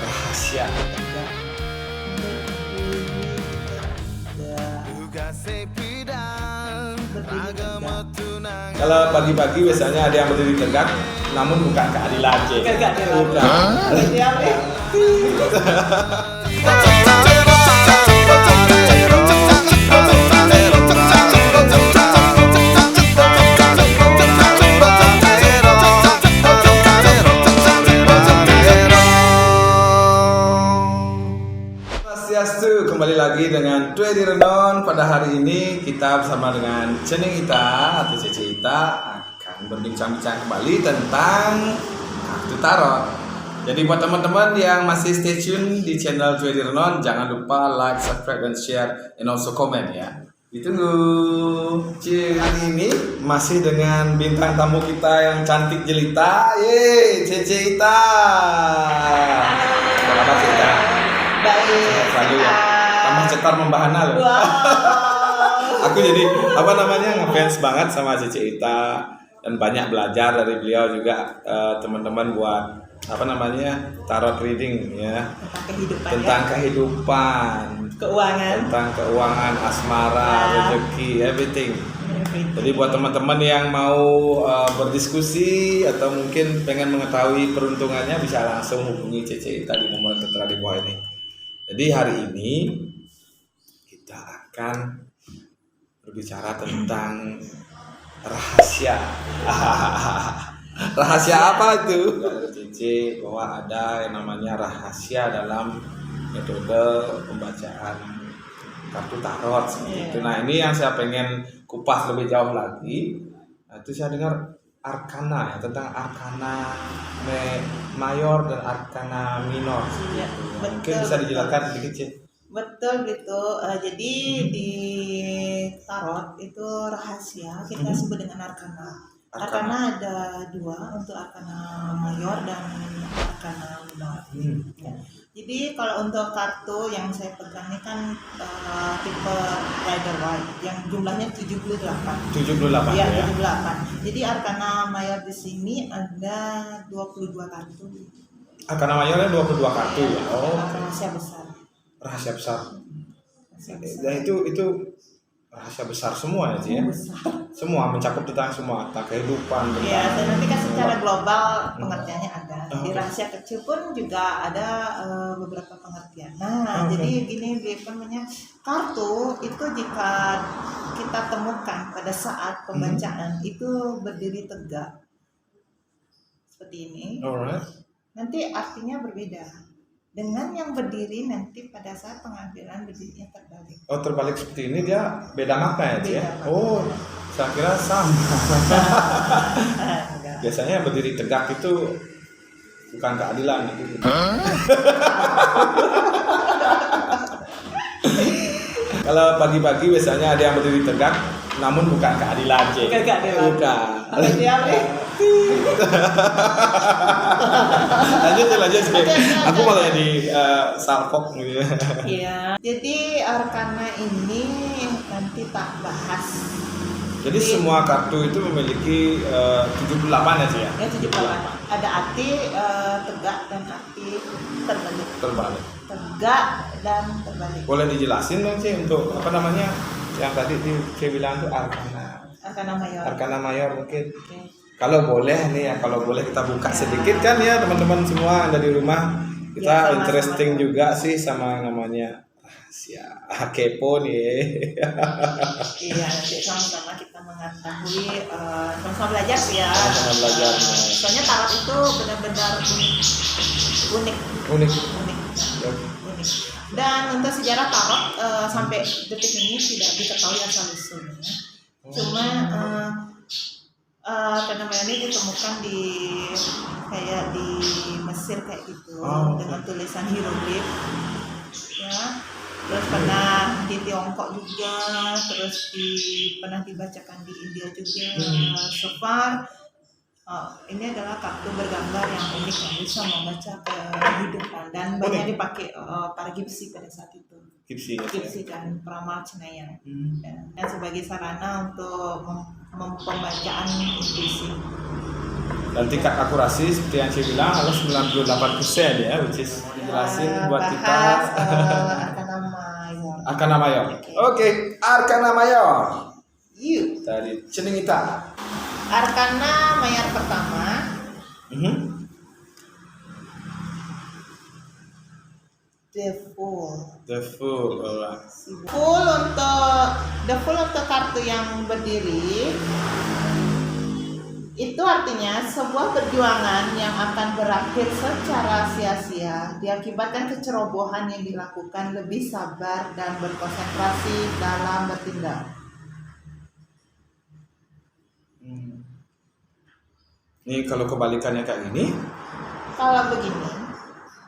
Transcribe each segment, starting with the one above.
rahasia. Kalau pagi-pagi biasanya ada yang berdiri tegak, namun bukan keadilan, Cik. Swastiastu, kembali lagi dengan Twedi Renon. Pada hari ini kita bersama dengan Cening Ita atau Cece Ita akan berbincang-bincang kembali tentang kartu tarot. Jadi buat teman-teman yang masih stay tune di channel Twedi Renon, jangan lupa like, subscribe, dan share, and also comment ya. Ditunggu. Cik, hari ini masih dengan bintang tamu kita yang cantik jelita, Cece Ita. Apa kabar Cita? Baik. Selalu ya. Tambah cetar membahana loh. Wow. Aku jadi ngefans banget sama Cece Ita dan banyak belajar dari beliau juga, teman-teman buat tarot reading ya Tentang kehidupan, keuangan, asmara, rezeki, everything. Jadi buat teman-teman yang mau berdiskusi atau mungkin pengen mengetahui peruntungannya, bisa langsung hubungi Cece Ita di nomor yang tertera di bawah ini. Jadi hari ini kita akan berbicara tentang rahasia. Rahasia apa itu? Cece, bahwa ada yang namanya rahasia dalam metode pembacaan kartu tarot seperti itu. Nah, ini yang saya pengen kupas lebih jauh lagi. Nah, itu saya dengar arkana ya, tentang arkana mayor dan arkana minor. Ya, Mungkin bisa dijelaskan sedikit sih. Betul gitu. Jadi di tarot itu rahasia kita sebut dengan arkana. Arkana ada dua, untuk arkana mayor dan arkana minor. Ya. Jadi kalau untuk kartu yang saya pegang ini kan tipe Rider White yang jumlahnya 78. 78 ya. ya. 78. Jadi arkana mayor di sini ada 22 kartu. Arkana mayornya 22 kartu ya. Oh, Rahasia besar. rahasia besar. Rahasia besar. Dan itu rahasia besar semua ya, Ci ya. Semua mencakup tentang semua, tentang kehidupan. Iya, dan nanti kan secara global pengertiannya ada. Di rahasia kecil pun juga ada beberapa pengertian. Nah, jadi gini, kartu itu jika kita temukan pada saat pembacaan itu berdiri tegak seperti ini, nanti artinya berbeda dengan yang berdiri nanti pada saat pengambilan berdirinya terbalik. Oh, terbalik seperti ini dia beda makna ya, Ci ya? Beda. Oh, saya kira sama. Biasanya yang berdiri tegak itu bukan keadilan gitu. Kalau pagi-pagi biasanya ada yang berdiri tegak, namun bukan keadilan, Ci. Bukan. Lanjut sih. Aku malah di salpok gitu. Iya. Jadi arkana ini nanti tak bahas. Jadi semua kartu itu memiliki 78 ya, Ci ya? Ya, 78. Ada arti tegak dan arti terbalik. Tegak dan terbalik. Boleh dijelasin dong, Ci, untuk yang tadi saya bilang itu Arkana mayor. Arkana mayor mungkin. Oke. Kalau boleh nih ya, kalau boleh kita buka sedikit kan ya teman-teman semua yang ada di rumah. Kita sama-sama. interesting juga sih sama yang namanya rahasia. Kepo nih. Iya, nanti sama-sama kita mengetahui, sama-sama belajar sih ya. Sama-sama belajar. Soalnya tarot itu benar-benar unik. Dan untuk sejarah tarot sampai detik ini tidak diketahui asal usulnya. Cuma ini ditemukan di Mesir kayak gitu, dengan tulisan hieroglif ya. Terus pernah di Tiongkok juga, terus pernah dibacakan di India juga. So far ini adalah kartu bergambar yang unik yang bisa membaca kehidupan dan banyak dipakai para gipsi pada saat itu. Kipsi ya. Kipsi dan peramal cenayang. Hmm. Dan sebagai sarana untuk pembacaan intuisi. Dan tingkat akurasi seperti yang saya bilang harus 98% ya, which is dijelasin buat kita. Arkana Mayor. Arkana Mayor. Oke, Arkana Mayor. Yuk. Dari Cening Ita. Arkana Mayor pertama. The Fool. The Fool. The Fool untuk kartu yang berdiri itu artinya sebuah perjuangan yang akan berakhir secara sia-sia diakibatkan kecerobohan yang dilakukan, lebih sabar dan berkonsentrasi dalam bertindak. Ini kalau kebalikannya kayak gini? Kalau begini,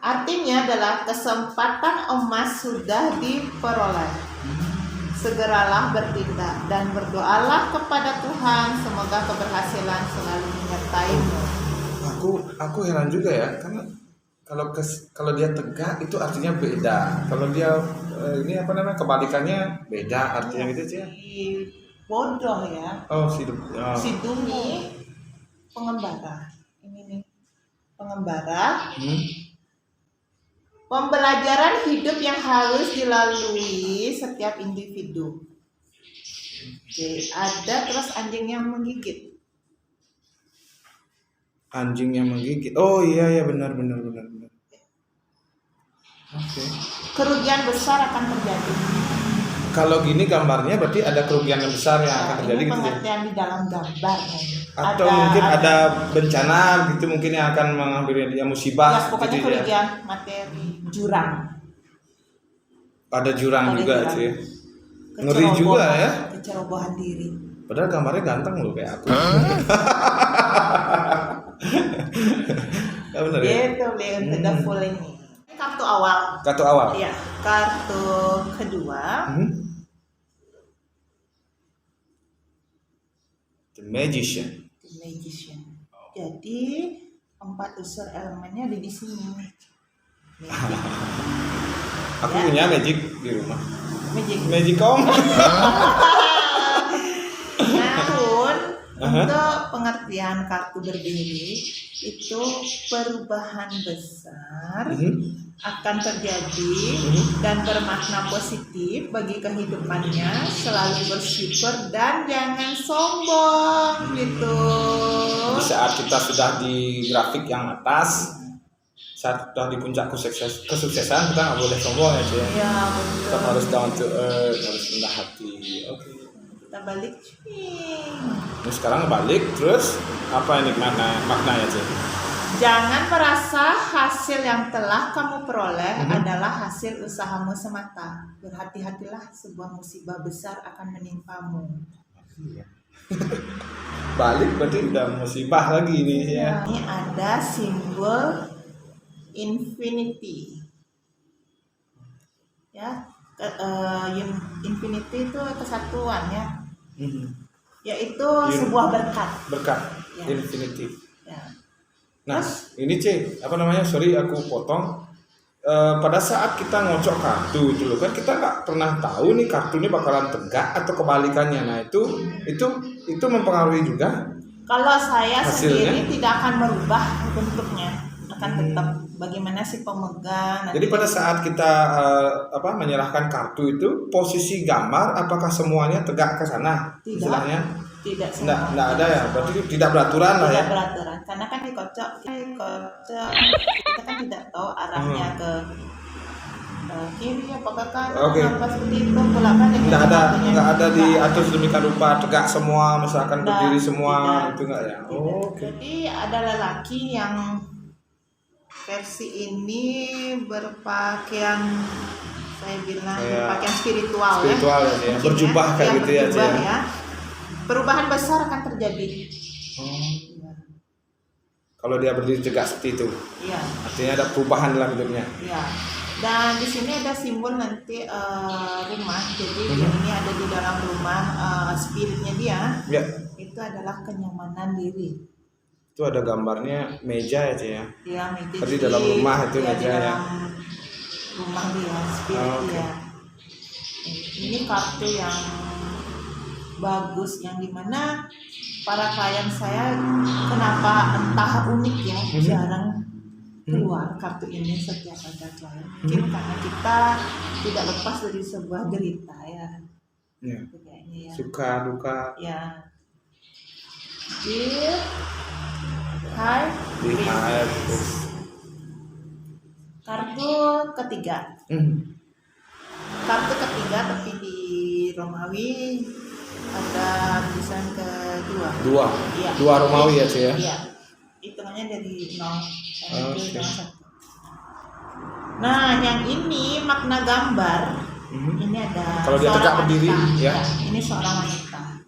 artinya adalah kesempatan emas sudah diperoleh. Segeralah bertindak dan berdoalah kepada Tuhan, semoga keberhasilan selalu menyertaimu. Aku heran juga ya, karena kalau dia tegak itu artinya beda. Kalau dia ini apa namanya kebalikannya beda artinya gitu sih. Si bodoh ya. Oh, Si Dumi pengembara. Ini nih pengembara. Pembelajaran hidup yang harus dilalui setiap individu. Oke, ada terus anjing yang menggigit. Anjing yang menggigit. Oh iya benar. Oke. Kerugian besar akan terjadi. Kalau gini gambarnya berarti ada kerugian yang besar yang akan terjadi ini gitu. pengertian di dalam gambar. Atau mungkin ada bencana gitu mungkin yang akan mengambil dia musibah. Ya, pokoknya gitu kerugian ya. materi, jurang. Ada jurang juga jurang. sih. Ngeri juga ya. Kecerobohan diri. Padahal gambarnya ganteng loh kayak aku. Ya benar ya. Gitu untuk The Fool ini. Ini kartu awal. Kartu awal. Iya, kartu kedua. The Magician. The Magician. Jadi 4 unsur elemennya ada di sini. Aku punya magic di rumah. Magicom. Namun Aha. untuk pengertian kartu berdiri itu perubahan besar akan terjadi dan bermakna positif bagi kehidupannya, selalu bersyukur dan jangan sombong gitu. Di saat kita sudah di grafik yang atas, saat sudah di puncak kesuksesan, kita nggak boleh sombong ya cuy. Iya betul. Kita harus down to earth, harus rendah hati. Oke. Kita balik. Ini sekarang balik, terus apa ini maknanya cuy? Jangan merasa hasil yang telah kamu peroleh adalah hasil usahamu semata. Berhati-hatilah, sebuah musibah besar akan menimpamu. Balik berarti udah musibah lagi ini ya. Ini ada simbol infinity. Ya, infinity itu kesatuan ya. Yaitu sebuah berkat. Berkat, Ya. infinity. Ya. Nah, ini C, apa namanya? Sorry aku potong. Pada saat kita ngocok kartu itu loh kan kita nggak pernah tahu nih kartu ini bakalan tegak atau kebalikannya. Nah itu mempengaruhi juga. Kalau saya Hasilnya? sendiri tidak akan merubah bentuknya, akan tetap bagaimana si pemegang. Jadi pada saat kita menyerahkan kartu itu posisi gambar apakah semuanya tegak ke sana? Tidak. Istilahnya? Tidak semua. Nggak ada ya. Berarti tidak beraturan lah ya. Tidak beraturan, karena kan dikocok, kita kan tidak tahu arahnya ke kiri apa ke kanan, Oke. apa seperti itu, bolak-balik. Nggak ada diatur sedemikian rupa tegak semua, misalkan Nggak, berdiri semua tidak. itu nggak ya? Tidak. Oh, oke. Jadi ada lelaki yang versi ini berpakaian, saya bilang Kayak pakaian spiritual ya, mungkin berjubah kayak yang gitu ya, berjubah Cia. ya. Perubahan besar akan terjadi. Kalau dia berdiri tegak seperti itu, Iya. artinya ada perubahan dalam hidupnya. Ya, dan di sini ada simbol nanti rumah. Jadi ini ada di dalam rumah, spiritnya dia. Ya. Itu adalah kenyamanan diri. Itu ada gambarnya meja ya, Cia, ya. Dia meditasi. Tadi dalam rumah itu ya, meja di ya. dalam rumah dia, spirit Oke. dia. ini kartu yang bagus, yang dimana para klien saya kenapa entah unik ya, jarang keluar kartu ini setiap ada klien. Mungkin karena kita tidak lepas dari sebuah derita ya. Kayaknya ya. Suka duka. Ya. Deal. Hai. Kartu ketiga. Kartu ketiga tapi di Romawi ada tulisan kedua. Iya. Dua Romawi ya, Ci ya? Iya. Hitungannya dari 0 sampai 1. Nah, yang ini makna gambar. Ini ada kalau dia tegak berdiri ya. Ini seorang wanita.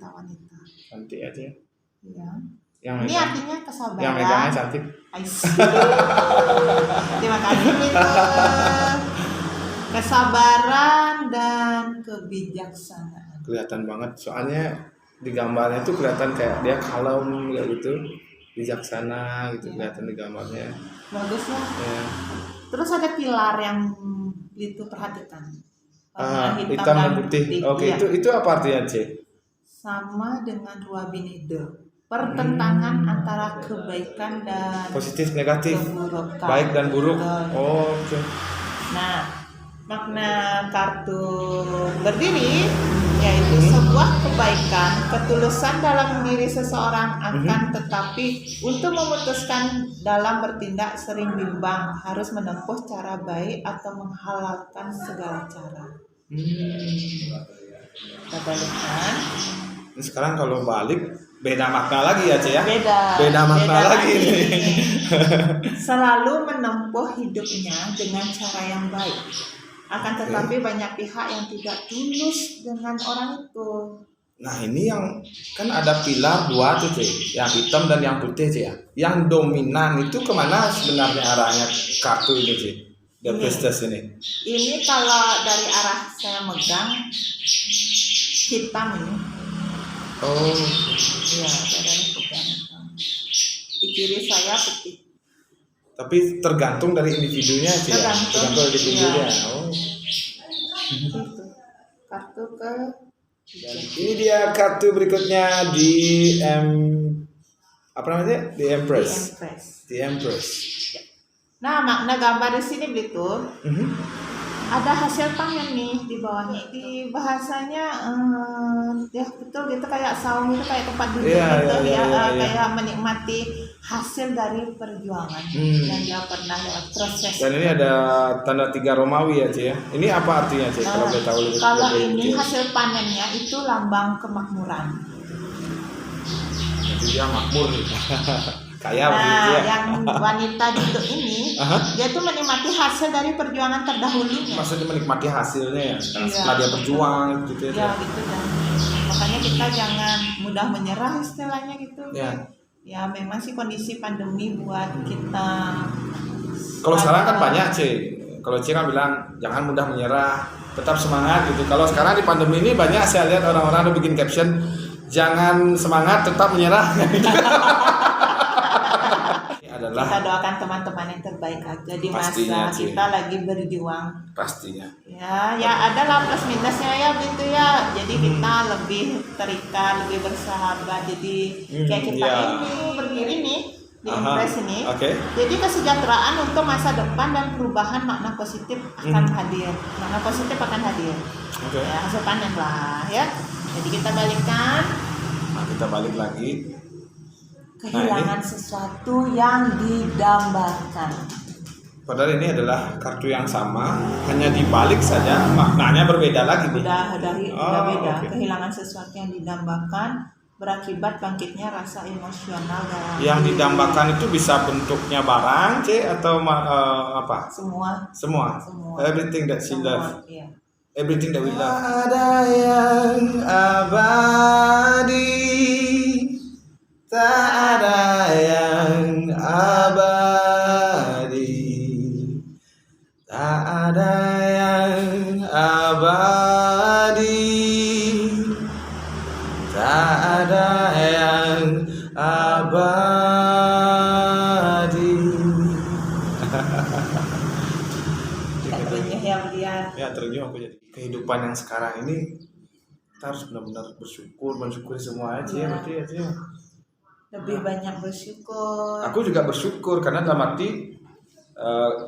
Wanita. Cantik aja ya. Iya. Yang ini artinya kesabaran. Yang megangnya cantik. Terima kasih itu. Kesabaran dan kebijaksanaan. Kelihatan banget, soalnya di gambarnya tuh kelihatan kayak dia kalem kayak gitu, bijaksana gitu, kelihatan di gambarnya. Bagus ya. Ya. Terus ada pilar yang itu perhatikan. Hitam dan putih. Oke, iya. itu apa artinya, C? Sama dengan Ruabinide. Pertentangan antara kebaikan dan positif negatif, keburukan. baik dan buruk. Betul. Oke. Nah, makna kartu berdiri yaitu sebuah kebaikan, ketulusan dalam diri seseorang akan tetapi untuk memutuskan dalam bertindak sering bimbang, harus menempuh cara baik atau menghalalkan segala cara. Kita balikkan. Sekarang kalau balik beda makna lagi ya, Ci ya? Beda makna lagi nih. Selalu menempuh hidupnya dengan cara yang baik. Akan tetapi banyak pihak yang tidak tulus dengan orang itu. Nah, ini yang kan ada pilar dua tuh, Ci. Yang hitam dan yang putih, Ci ya. Yang dominan itu kemana sebenarnya arahnya kartu ini, Ci? The Priestess ini. Ini kalau dari arah saya megang hitam ini. Oh. Iya, dari hitam. Di kiri saya putih. Tapi tergantung dari individunya sih ya. Tergantung dari individunya. Iya. Oh. Itu. Kartu ke Ini dia kartu berikutnya di apa namanya? The Empress. The Empress. Nah, makna gambar di sini begitu. Ada hasil panen nih di bawahnya. Di bahasanya ya betul gitu, kayak saung itu, kayak tempat duduk kayak menikmati hasil dari perjuangan yang dia pernah lewat proses. Dan ini ada tanda 3 Romawi ya, Ci ya. Ini apa artinya, Ci? Kalau boleh tahu lebih. Kalau ini hasil panennya itu lambang kemakmuran. Jadi dia makmur. Kaya nah, begitu ya. Yang wanita duduk ini, dia tuh menikmati hasil dari perjuangan terdahulunya. Maksudnya menikmati hasilnya ya, setelah dia berjuang gitu ya. Ya gitu kan. Makanya kita jangan mudah menyerah istilahnya gitu. Ya memang sih kondisi pandemi buat kita. Kalau sekarang kan banyak, C. Kalau C kan bilang jangan mudah menyerah, tetap semangat gitu. Kalau sekarang di pandemi ini banyak saya lihat orang-orang udah bikin caption, jangan semangat, tetap menyerah. Kita doakan teman-teman yang terbaik aja di masa kita lagi berjuang. Pastinya. Ya adalah plus minusnya ya gitu ya. Jadi kita lebih terikat, lebih bersahabat. Jadi kayak kita ini berdiri nih di Empress ini. Jadi kesejahteraan untuk masa depan dan perubahan makna positif akan hadir. Makna positif akan hadir. Ya, hasil panen lah ya. Jadi kita balikkan. Nah, kita balik lagi. Kehilangan sesuatu yang didambakan. Padahal ini adalah kartu yang sama, hanya dibalik saja, maknanya berbeda lagi. Udah beda. Kehilangan sesuatu yang didambakan berakibat bangkitnya rasa emosional dalam yang didambakan itu bisa bentuknya barang, C, atau apa? Semua. Everything that she love. Everything that we love. Ada yang abadi, tak ada yang abadi, tak ada yang abadi, tak ada yang abadi. Terenyuh ya dia. Ya terenyuh aku jadi. Kehidupan yang sekarang ini kita harus benar-benar mensyukuri semua aja ya, berarti ya. Lebih banyak bersyukur. Aku juga bersyukur karena dalam arti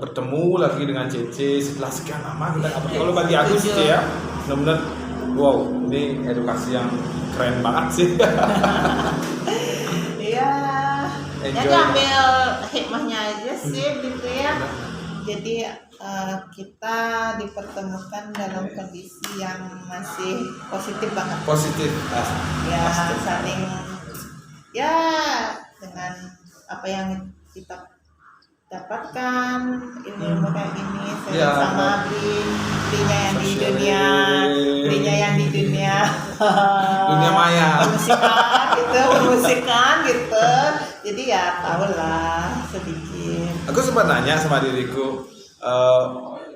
bertemu lagi dengan Cece setelah sekian lama kita. Kalau bagi aku sih ya benar-benar wow, ini edukasi yang keren banget sih. Iya. Enjoy. Jadi ambil hikmahnya aja sih gitu ya. Jadi kita dipertemukan dalam kondisi yang masih positif banget. Positif. Ya Pasti. saling ya dengan apa yang kita dapatkan ilmu kayak gini Ya, sama belinya yang di sharing. dunia, belinya yang di dunia Dunia maya. musikan gitu. Jadi ya tahulah sedikit. Aku sempat nanya sama diriku,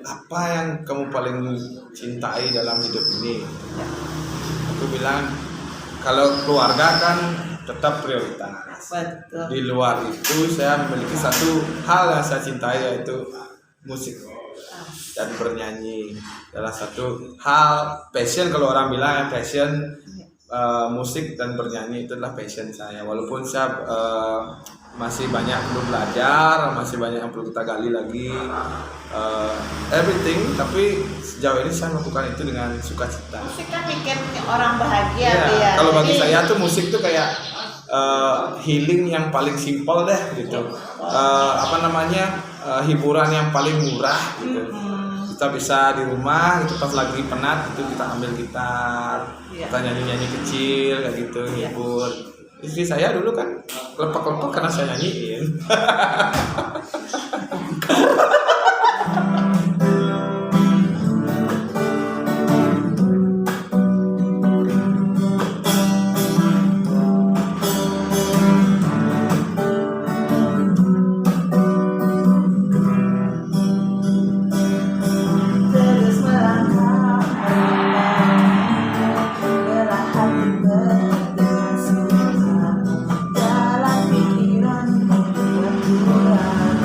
apa yang kamu paling cintai dalam hidup ini? Aku bilang, kalau keluarga kan tetap prioritas. Betul. Di luar itu saya memiliki satu hal yang saya cintai, yaitu musik dan bernyanyi. Adalah satu hal passion, kalau orang bilang ya passion. Musik dan bernyanyi itu adalah passion saya. Walaupun saya masih banyak perlu belajar, masih banyak yang perlu kita gali lagi, everything. Tapi sejauh ini saya melakukan itu dengan sukacita. Musik kan bikin orang bahagia Ya, dia. kalau bagi Jadi, saya tuh musik tuh kayak healing yang paling simpel deh gitu. Hiburan yang paling murah gitu. Kita bisa di rumah itu pas lagi penat itu kita ambil gitar, kita nyanyi kecil kayak gitu, hibur. Istri saya dulu kan kelepek-kelepek karena saya nyanyiin. terus melangkah belah hati dengan suka dalam pikiran berkurang,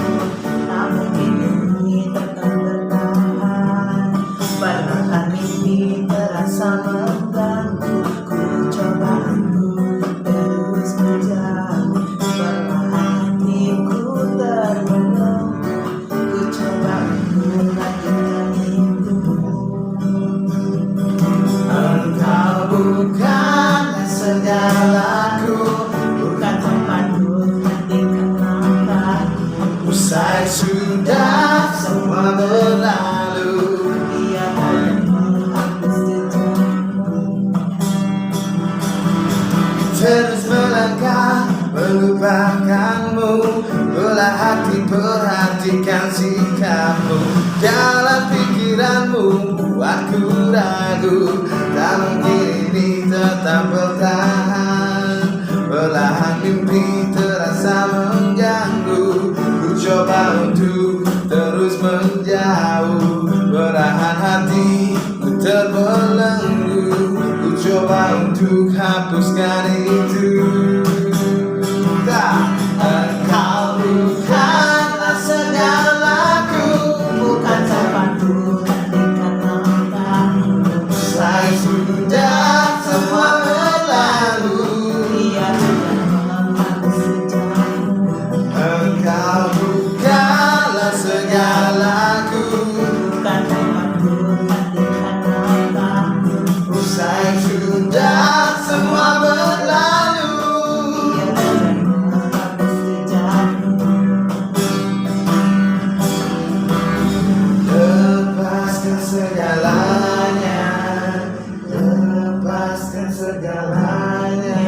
namun ini tetap bertahan. Berbagai mimpi terasa mengganggu, ku coba untuk terus menjauh. Berbagai hatiku terbelenggu, ku coba untuk lanjutkan hidup. Engkau bukanlah segalaku, bukan tempatku hentikan langkahku. Usai sudah semua berlalu, biarkan menghapus jejakmu. Terus melangkah melupakanmu, belah hati perhatikan sikapmu. Dalam pikiranmu buatku ragu, tak mungkin ini tetap bertahan. Belahan mimpi terasa mengganggu, ku coba untuk terus menjauh. Belahan hati ku terbelenggu, ku coba untuk hapuskan itu. Engkau bukanlah segalaku, Bukan tempatku hentikan langkahku. usai sudah semua berlalu. Biarkan menghapus jejakmu. Engkau bukanlah segalaku, Bukan tempatku hentikan langkahku. usai sudah semua berlalu. Biarkan menghapus jejakmu. Lepaskan segalanya, lepaskan segalanya.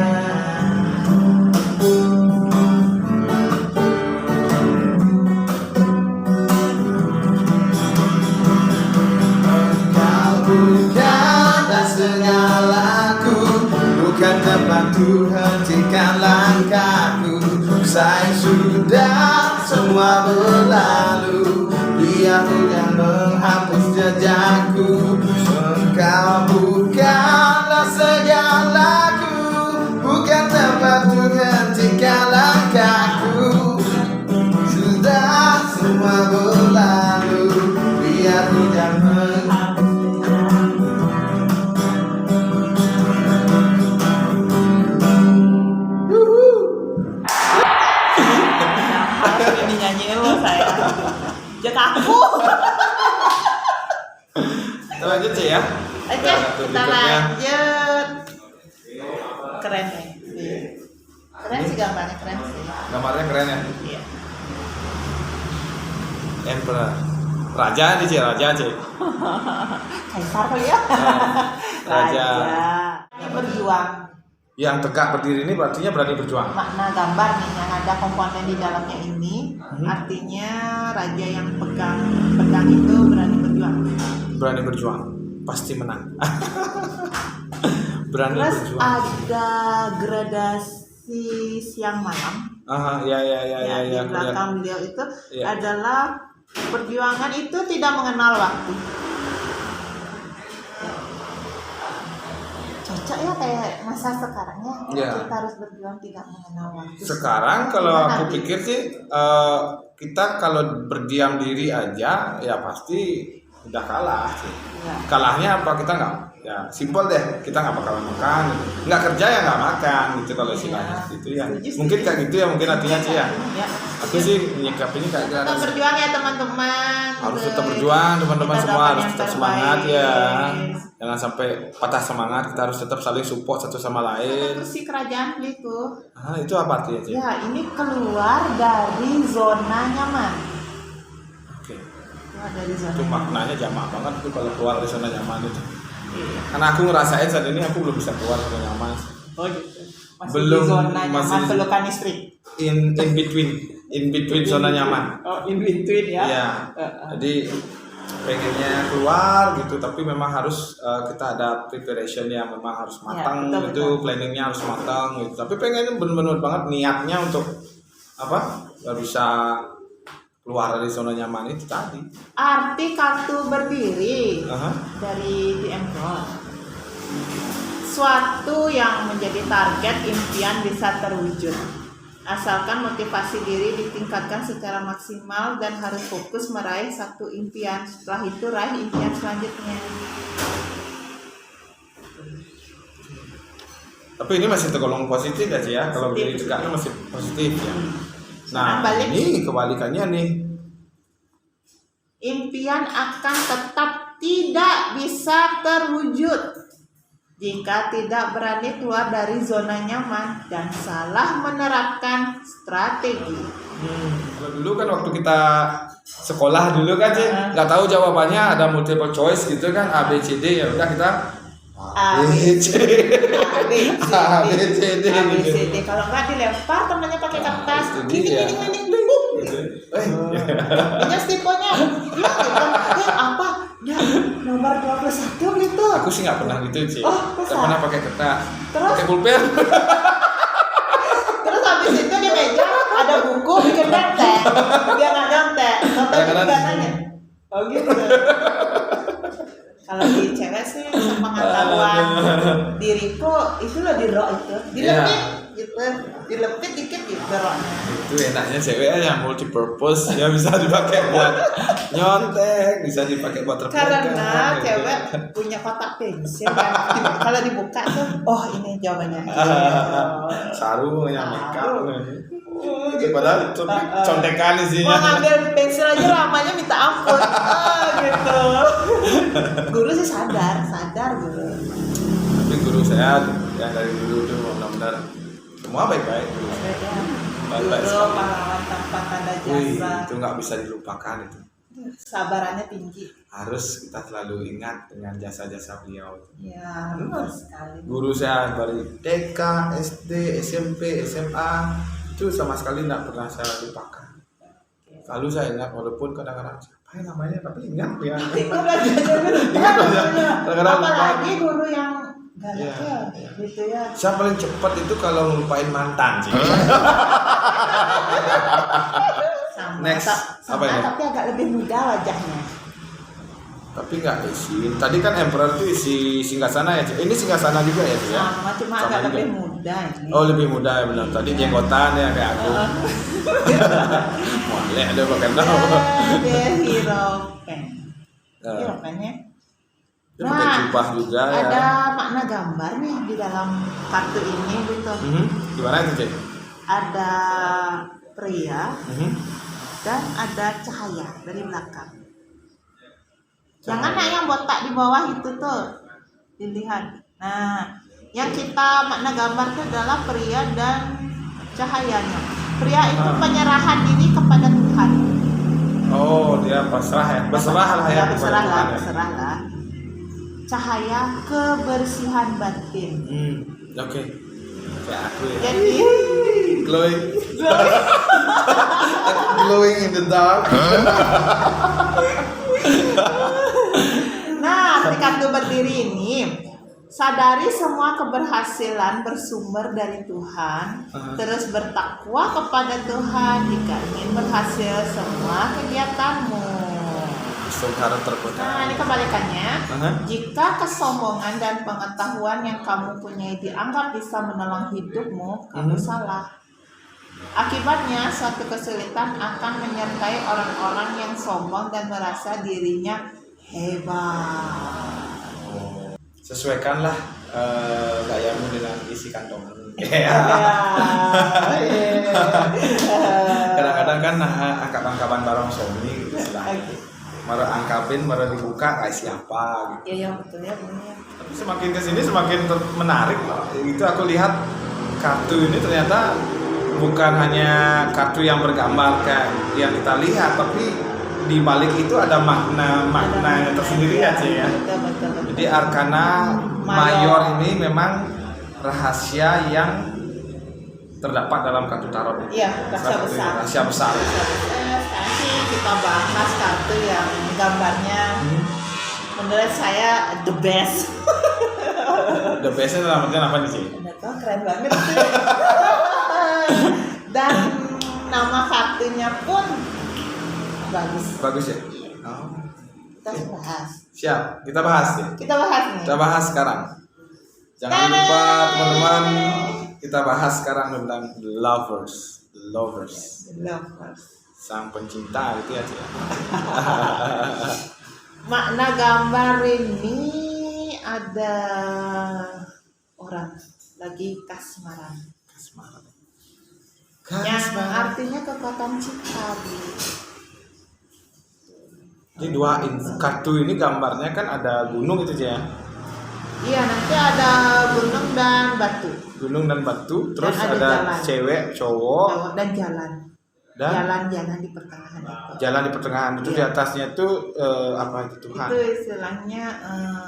Engkau bukanlah segalaku, bukan tempatku hentikan langkahku. Usai sudah semua berlalu, biar hujan menghapus jejakku. Engkau bukanlah segalaku, bukan tempatku hentikan langkahku. Sudah semua berlalu, biar jangan. Harus dinyanyiin lo saya. Jek aku. Kita lanjut sih ya. Oke, kita lanjut. Keren nih. Keren sih gambarnya, keren sih. Gambarnya keren ya. Iya. Emperor. Raja nih sih, raja sih. Kaisar kali ya. Raja. Ini berjuang. Yang tegak berdiri ini artinya berani berjuang. Makna gambar nih yang ada komponen di dalamnya ini artinya raja yang pegang pedang itu berani berjuang. Berani berjuang, pasti menang. Berani Terus berjuang. ada gradasi siang malam. Ya, Di aku lihat. belakang beliau itu Iya. adalah perjuangan itu tidak mengenal waktu. Cocok ya kayak masa sekarang ya. Iya. Kita harus berjuang tidak mengenal waktu. Sekarang kalau Gimana, aku Bi? pikir sih kita kalau berdiam diri aja ya pasti udah kalah sih. Iya. Kalahnya apa kita nggak ya simpel deh, kita nggak bakalan makan, nggak kerja ya nggak makan gitu kalau istilahnya gitu ya. Setuju, Mungkin setuju. kayak gitu ya, mungkin artinya sih ya. Ya. Aku sih menyikapinya kayak Tetap harus, berjuang ya teman-teman. harus tetap berjuang teman-teman Kita semua, doakan harus yang tetap terbaik. semangat ya. Jangan sampai patah semangat, kita harus tetap saling support satu sama lain. Kursi kerajaan itu. Itu apa artinya sih? Ya, ini keluar dari zona nyaman. Oke. Keluar dari zona Itu nyaman. maknanya jamak banget tuh kalau keluar dari zona nyaman itu. Iya. Karena aku ngerasain saat ini aku belum bisa keluar dari zona nyaman. Oh gitu. Masih Belum, di zona nyaman masih- pelukan istri. In between zona nyaman. Oh, in between ya. Iya. Jadi pengennya keluar gitu, tapi memang harus kita ada preparation yang memang harus matang betul, gitu, betul. planningnya harus matang gitu. Tapi pengennya benar-benar banget niatnya untuk apa? Gak bisa keluar dari zona nyaman itu tadi. Arti kartu berdiri Aha. dari The Emperor. Suatu yang menjadi target impian bisa terwujud. Asalkan motivasi diri ditingkatkan secara maksimal dan harus fokus meraih satu impian. Setelah itu raih impian selanjutnya. Tapi ini masih tergolong positif ya sih ya. Kalau Positif. berdiri tegaknya masih positif ya. Nah, Sekarang balik. ini kebalikannya nih. Impian akan tetap tidak bisa terwujud jika tidak berani keluar dari zona nyaman dan salah menerapkan strategi. Kalau dulu kan waktu kita sekolah dulu kan sih nggak tahu jawabannya, ada multiple choice gitu kan, A B C D, ya udah kita A B C A B C D gitu. Kalau nggak dilempar temannya pakai kertas. Itu Gini dia. gini gini gini. Ini stiponya. Apa? Ya, nomor 21 gitu. Aku sih nggak pernah gitu sih, Oh, nggak masa? pernah pakai kertas, Terus? pakai pulpen. Terus habis itu di meja ada buku bikin nyontek. Dia nggak nyontek. Nyontek di Kadang-kadang. kanannya. Oh gitu. Kalau di cewek sih pengetahuan diriku itu loh di rok itu. Dilepit gitu. Dilepit dikit gitu roknya. Itu enaknya cewek yang multi purpose, ya bisa dipakai buat nyontek, bisa dipakai buat terpegang. Karena cewek punya kotak pensil kan. Kalau dibuka tuh, oh ini jawabannya. Sarung yang makeup. Padahal itu contekan Mau isinya. ngambil pensil aja lamanya minta ampun. Gitu. Guru sih sadar guru. Tapi guru saya yang dari dulu tuh benar-benar semua baik-baik. Guru saya. Baik-baik Guru sekali. pahlawan tanpa tanda Wih, jasa. itu nggak bisa dilupakan itu. Sabarannya tinggi. Harus kita selalu ingat dengan jasa-jasa beliau. Ya, betul sekali. Guru saya dari TK, SD, SMP, SMA itu sama sekali tidak pernah saya lupakan. Selalu saya ingat walaupun kadang-kadang siapa yang namanya tapi ingat ya. Ikut aja dulu. Ingat aja. Kadang-kadang lupa. Apalagi guru yang galak Iya, ya, iya. gitu ya. Saya paling cepat itu kalau ngelupain mantan sih. Sama, Next. sama Apa ini? tapi agak lebih muda wajahnya. Tapi nggak isi. Tadi kan Emperor itu isi singgasana ya. Ini singgasana juga ya, Ci, ya? Sama cuma Sama agak juga. lebih muda ini. Oh, lebih muda ya benar. Tadi jenggotan ya kayak aku. Wah, ada pakai tahu. Dia hero pen. Iya makanya. Dia pakai jubah juga ya. Ada makna gambar nih di dalam kartu ini gitu. Gimana itu Cek? Ada pria Mhm. dan ada cahaya dari belakang. Jangan yang botak di bawah itu tuh dilihat. Nah, yang kita makna gambar itu adalah pria dan cahayanya. Pria itu penyerahan diri kepada Tuhan. Oh, dia pasrah ya. Berserah lah ya. Berserah kepada lah, Tuhan ya. berserah lah. Cahaya kebersihan batin. Oke. Kayak aku ya. Jadi Glowing. Glowing in the dark. nah, di kartu berdiri ini sadari semua keberhasilan bersumber dari Tuhan, terus bertakwa kepada Tuhan jika ingin berhasil semua kegiatanmu. Harus tergoda. Nah, ini kebalikannya. Jika kesombongan dan pengetahuan yang kamu punyai dianggap bisa menolong hidupmu, kamu salah. Akibatnya, suatu kesulitan akan menyertai orang-orang yang sombong dan merasa dirinya hebat. Sesuaikanlah gayamu dengan isi kantongmu. Kadang-kadang kan angkap-angkapan barang Sony gitu istilahnya. Baru angkapin, baru dibuka kayak siapa gitu. Iya betul ya benar. Tapi semakin kesini semakin menarik loh. Itu aku lihat kartu ini ternyata bukan hanya kartu yang bergambar kayak yang kita lihat, tapi di balik itu ada makna tersendiri ya Ci ya. Betul. Jadi arkana mayor ini memang rahasia yang terdapat dalam kartu tarot. Iya, rahasia besar. Nanti kita bahas kartu yang gambarnya menurut saya the best. The bestnya dalam artian apa nih Ci? Betul, keren banget. Dan nama kartunya pun bagus ya. Kita bahas. Siap, kita bahas ya. Kita bahas nih. Kita bahas sekarang. Jangan lupa teman-teman, kita bahas sekarang tentang lovers. Sang pencinta gitu ya Ci. Makna gambar ini ada orang lagi kasmaran. Yang artinya kekuatan cinta. Ini dua kartu ini gambarnya kan ada gunung itu ya. Iya, nanti ada gunung dan batu. Gunung dan batu, terus Dan ada jalan. cewek, cowok, Dan jalan. dan Jalan di pertengahan itu. jalan di pertengahan itu di atasnya itu apa itu Tuhan? Itu istilahnya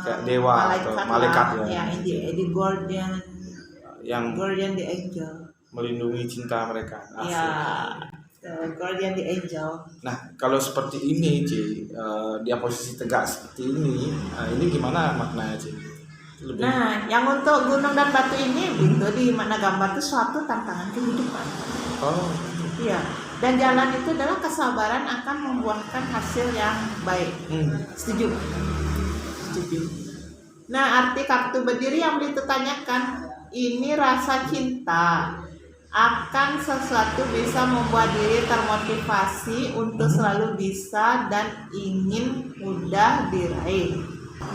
Kayak dewa atau malaikat lah. ya. The guardian. Yang Guardian the angel. melindungi cinta mereka. Iya. Guardian the angel. Nah, kalau seperti ini, Ci, dia posisi tegak seperti ini gimana maknanya, Ci? Lebih... Nah, yang untuk gunung dan batu ini itu di makna gambar itu suatu tantangan kehidupan. Oh. Iya. Dan jalan itu adalah kesabaran akan membuahkan hasil yang baik. Setuju? Nah, arti kartu berdiri yang ditanyakan ini rasa cinta akan sesuatu bisa membuat diri termotivasi untuk selalu bisa dan ingin mudah diraih.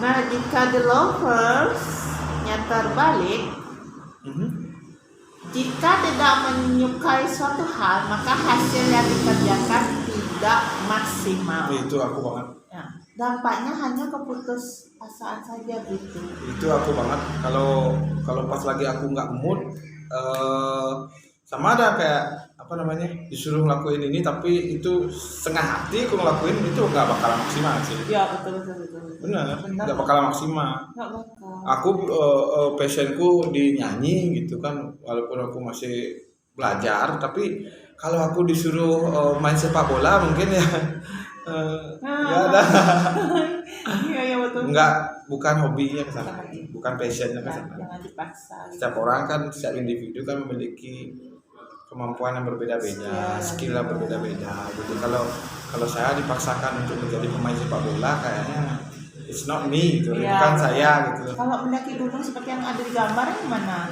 Nah, jika the lovers-nya terbalik, jika tidak menyukai suatu hal, maka hasil yang dikerjakan tidak maksimal. Itu aku banget. Ya, dampaknya hanya keputusasaan saja gitu. Itu aku banget. Kalau pas lagi aku nggak mood, sama ada kayak apa namanya disuruh ngelakuin ini tapi itu setengah hati aku ngelakuin itu nggak bakalan maksimal sih. Ya betul. Benar, nggak bakalan maksimal. Nggak bakal. Aku passionku di nyanyi gitu kan, walaupun aku masih belajar, tapi kalau aku disuruh main sepak bola mungkin ya nggak ada. Iya betul. Bukan hobinya ke sana, bukan passionnya ke sana. Jangan dipaksa. Setiap orang kan, setiap individu kan memiliki kemampuan yang berbeda-beda, skill yang berbeda-beda. Jadi kalau saya dipaksakan untuk menjadi pemain sepak bola, kayaknya it's not me gitu, bukan saya gitu. Kalau mendaki gunung seperti yang ada di gambar gimana?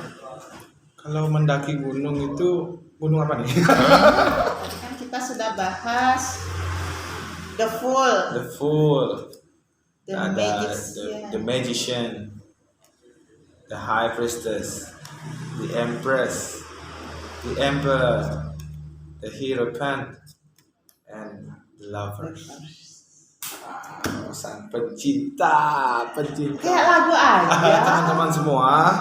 Kalau mendaki gunung itu gunung apa nih? Tadi kan kita sudah bahas the full. ada the magician, the high priestess, the empress, the emperor, the hierophant, and the lovers. Pesan pencinta. Kayak lagu aja. Teman-teman semua,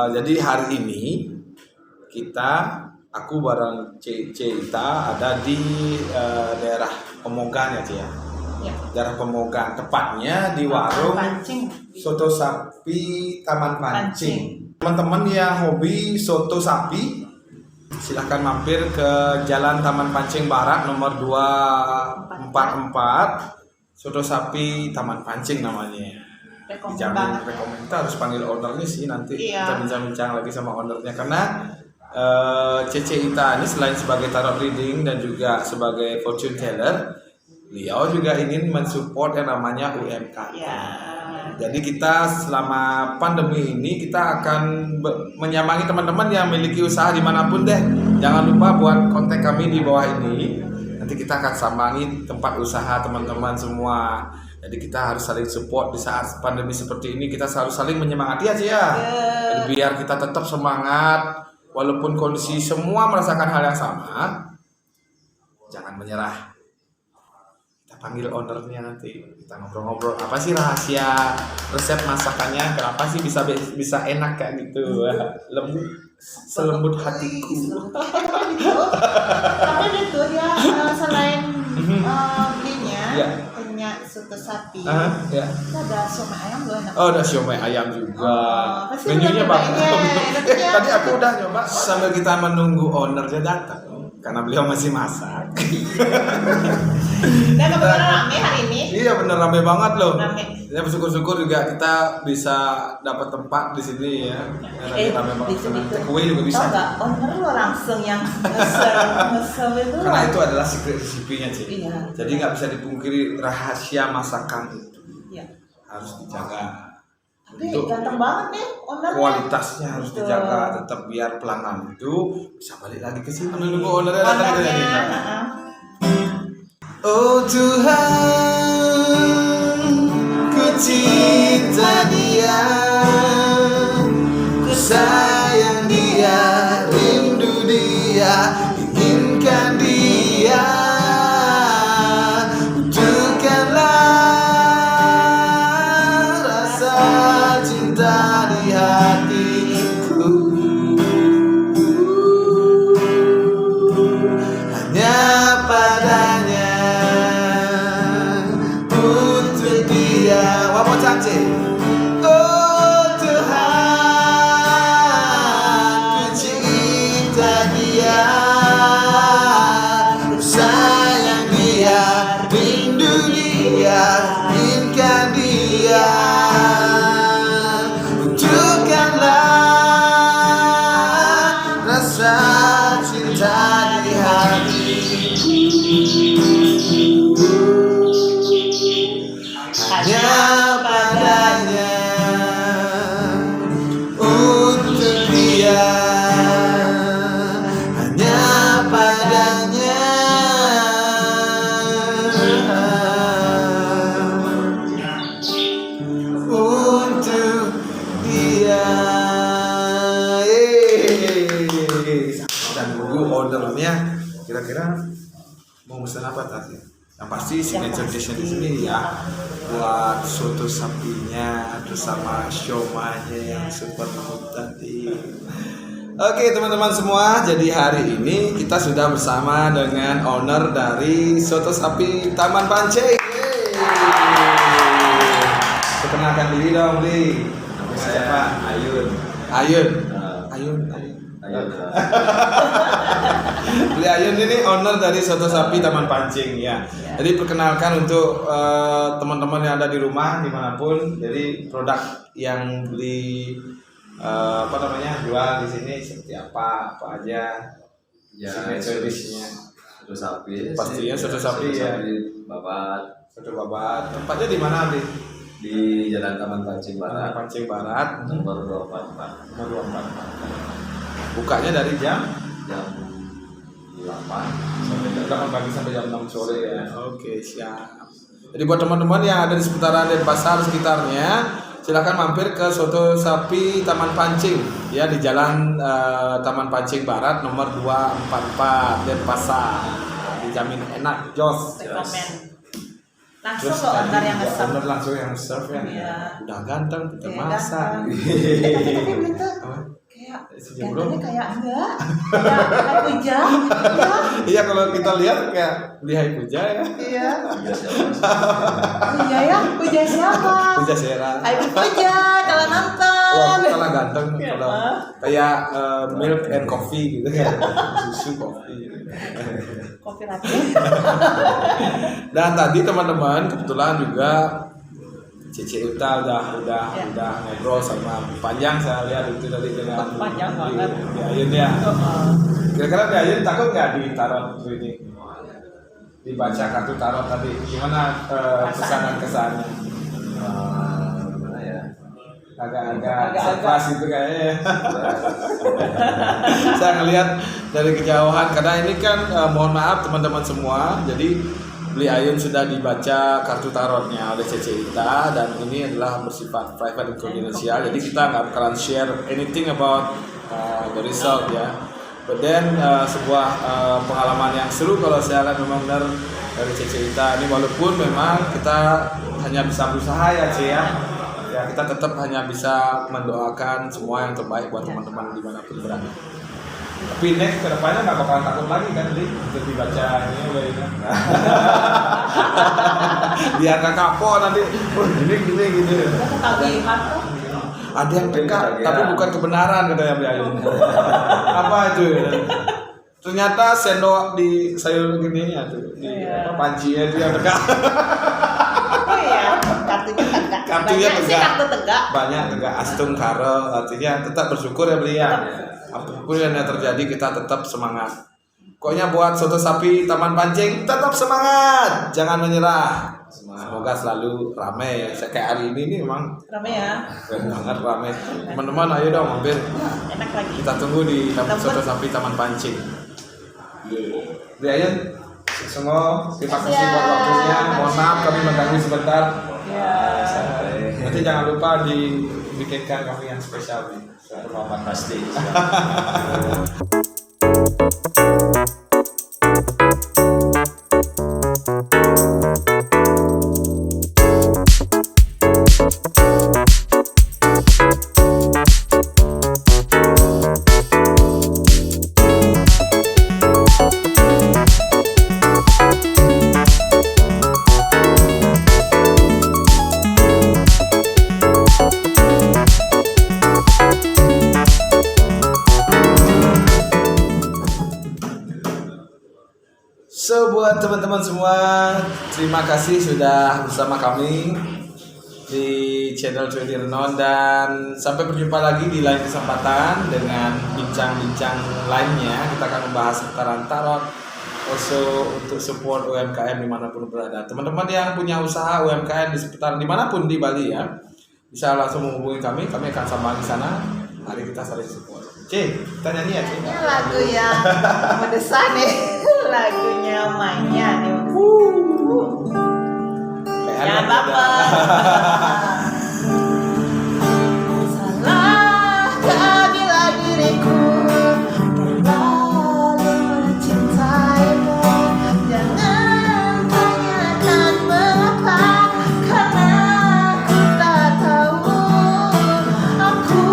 jadi hari ini aku bareng Cita ada di daerah Pemogan ya Ci ya. Daerah Pemogan, tepatnya di warung soto sapi Taman Pancing. Teman-teman yang hobi soto sapi, silahkan mampir ke Jalan Taman Pancing Barat nomor 244. Soto sapi Taman Pancing namanya. Dijamin rekomend. Kita harus panggil ownernya sih nanti. Kita bincang-bincang lagi sama ownernya karena Cece Ita ini selain sebagai tarot reading dan juga sebagai fortune teller, beliau juga ingin mensupport yang namanya UMKM. Jadi kita selama pandemi ini kita akan menyambangi teman-teman yang memiliki usaha dimanapun deh. Jangan lupa buat kontak kami di bawah ini. Nanti kita akan sambangi tempat usaha teman-teman semua. Jadi kita harus saling support di saat pandemi seperti ini. Kita harus saling menyemangati aja ya. Jadi biar kita tetap semangat walaupun kondisi semua merasakan hal yang sama. Jangan menyerah. Kita panggil ownernya nanti. Kita ngobrol-ngobrol. Apa sih rahasia resep masakannya? Kenapa sih bisa enak kayak gitu? Selembut hatiku. Tapi itu dia selain belinya punya soto sapi, ada siomay ayam loh. Oh, ada siomay ayam juga. Menunya bagus. Tadi aku udah coba sambil kita menunggu ownernya datang karena beliau masih masak. Dan kebetulan rame hari ini. Iya bener rame banget loh. Rame. Ya bersyukur-syukur juga kita bisa dapat tempat di sini ya. Rame banget. Take away juga bisa. Tahu nggak? Owner lo langsung yang nge-serve itu. Karena itu adalah secret recipe-nya sih. Iya. Jadi nggak bisa dipungkiri rahasia masakan itu. Iya. Harus dijaga. Tapi ganteng banget nih ownernya. Kualitasnya harus dijaga tetap biar pelanggan itu bisa balik lagi ke sini menunggu ownernya datang ke sini. Oh Tuhan, ku cinta dia, ku sayang dia, rindu dia, inginkan dia. Butuhkanlah rasa cinta di hatiku. Hanya padanya untuk dia. One more time, Cik. Oh Tuhan, ku cinta dia, ku sayang dia, rindu dia, inginkan dia. Butuhkanlah rasa cinta di hatiku. Hanya padanya untuk dia, hanya padanya untuk dia. Dan nunggu ordernya kira-kira mau pesan apa tadi? Yang pasti signature dish di sini ya, buat soto sapinya terus sama siomanya yang super good tadi. Oke teman-teman semua, jadi hari ini kita sudah bersama dengan owner dari soto sapi Taman Pancing. Perkenalkan diri dong, Bli. Nama saya Pak Ayun. Beli Ayun ini owner dari soto sapi Taman Pancing ya. Jadi perkenalkan untuk teman-teman yang ada di rumah dimanapun. Jadi produk yang beli jual di sini seperti apa aja. Ya, signature dish-nya. Soto sapi. Pastinya soto sapi ya. Babat. Soto babat. Tempatnya di mana, Bli? Di Jalan Taman Pancing Barat. Taman Pancing Barat. Nomor 244. Nomor 244. Bukanya dari jam 8 sampai jam 8 pagi sampai jam 6 sore ya. Oke, siap. Jadi buat teman-teman yang ada di seputaran Denpasar sekitarnya, silakan mampir ke Soto Sapi Taman Pancing ya di Jalan Taman Pancing Barat nomor 244 Denpasar. Dijamin enak, jos. Rekomen. Langsung loh antar yang nge-serve. bener langsung yang serve ya. Iya. Udah ganteng, kita Iya, masak. Tapi bener Apa? kayak Sejauh gantengnya kayak enggak. Kayak Puja gitu ya. Iya kalau kita lihat kayak Lihai Puja ya. Iya. Iya, siapa? Puja ya, Puja siapa? Puja Sera. Hai Puja kalau Wah, nonton. kalah ganteng Iya, kalau Pak. kayak milk and coffee gitu ya. Susu kopi. Kopi latte. Dan tadi teman-teman kebetulan juga Cici Uta udah ngobrol sama panjang saya lihat itu tadi dengan Panjang banget. di Ayun ya. Kira-kira di Ayun takut nggak ditarot ini? Dibaca kartu tarot tadi gimana kesanan-kesannya? Mana ya? Agak surprise gitu kayaknya. Saya ngelihat dari kejauhan karena ini kan mohon maaf teman-teman semua, jadi Beli Ayun sudah dibaca kartu tarotnya oleh Cece Ita dan ini adalah bersifat private dan confidential, jadi kita nggak bakalan share anything about the result ya. But then sebuah pengalaman yang seru kalau saya lihat memang benar dari Cece Ita ini, walaupun memang kita hanya bisa berusaha ya Ce ya. Ya kita tetap hanya bisa mendoakan semua yang terbaik buat teman-teman dimanapun berada. Tapi next kedepannya nggak bakalan takut lagi kan, Li, untuk dibaca ini oleh ini. Biar nggak kapok nanti, gini. Ketagihan tuh. Ada yang dekat, tapi bukan kebenaran katanya Beli Ayun. Apa itu? Ternyata sendok di sayur gini ya tuh, di pancinya itu yang dekat. Oh iya, kartunya tegak. Kartunya Banyak sih tegak. kartu tegak. Banyak tegak astung karo, artinya tetap bersyukur ya Beli ya. Apapun yang terjadi kita tetap semangat. Pokoknya buat Soto Sapi Taman Pancing tetap semangat, jangan menyerah. Semoga selalu ramai. Saya kayak hari ini nih memang Rame ya. keren banget ramai. Teman-teman ayo dong mampir. Enak lagi. Kita tunggu di Soto Sapi Taman Pancing. Beli Ayun, semua terima kasih buat waktunya. Mohon maaf kami mengganggu sebentar. Ya. Nanti jangan lupa dibikinkan kami yang spesial nih. Selamat Pasti. So buat teman-teman semua, terima kasih sudah bersama kami di channel Cuedi Renon dan sampai berjumpa lagi di lain kesempatan dengan bincang-bincang lainnya. Kita akan membahas seputaran tarot, also untuk support UMKM dimanapun berada. Teman-teman yang punya usaha UMKM di seputaran dimanapun di Bali ya, bisa langsung menghubungi kami akan sambangi sana. Mari kita saling support. Cik, kita nyanyi ya Cik? Ini lagu yang mendesak nih. Lagunya Maya nih. Jangan baper. Salahkah bila diriku terlalu mencintaimu? Jangan tanyakan mengapa, karena aku tak tahu. Aku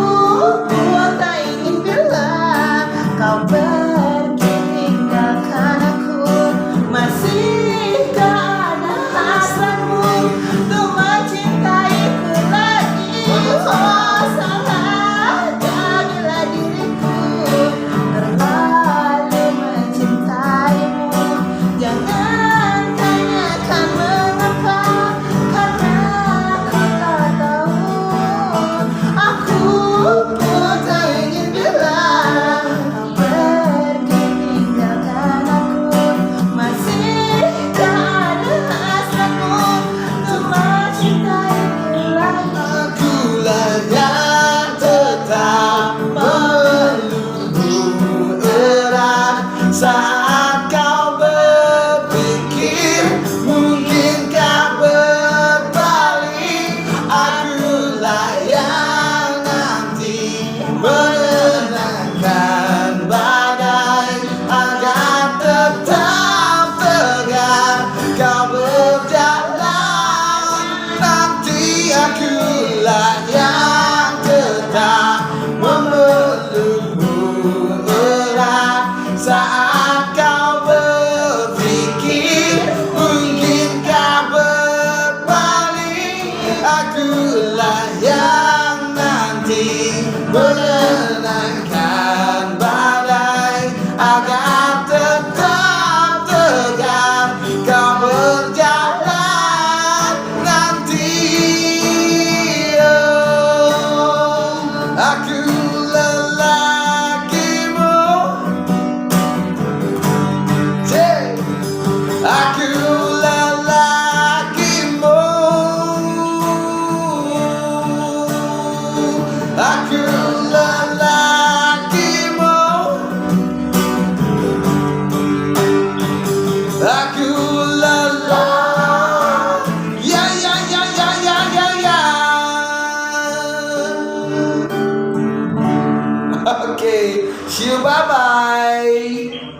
tak ingin bila kau pergi tinggalkan aku. Masih tak ada hasratmu untuk mencintaiku. menenangkan badai agar tetap tegar kau berjalan nanti. Oh, aku lelakimu, hey, aku lelakimu, aku lelakimu, aku lelaki. Ya ya ya ya ya ya ya. Okay, see you, bye bye.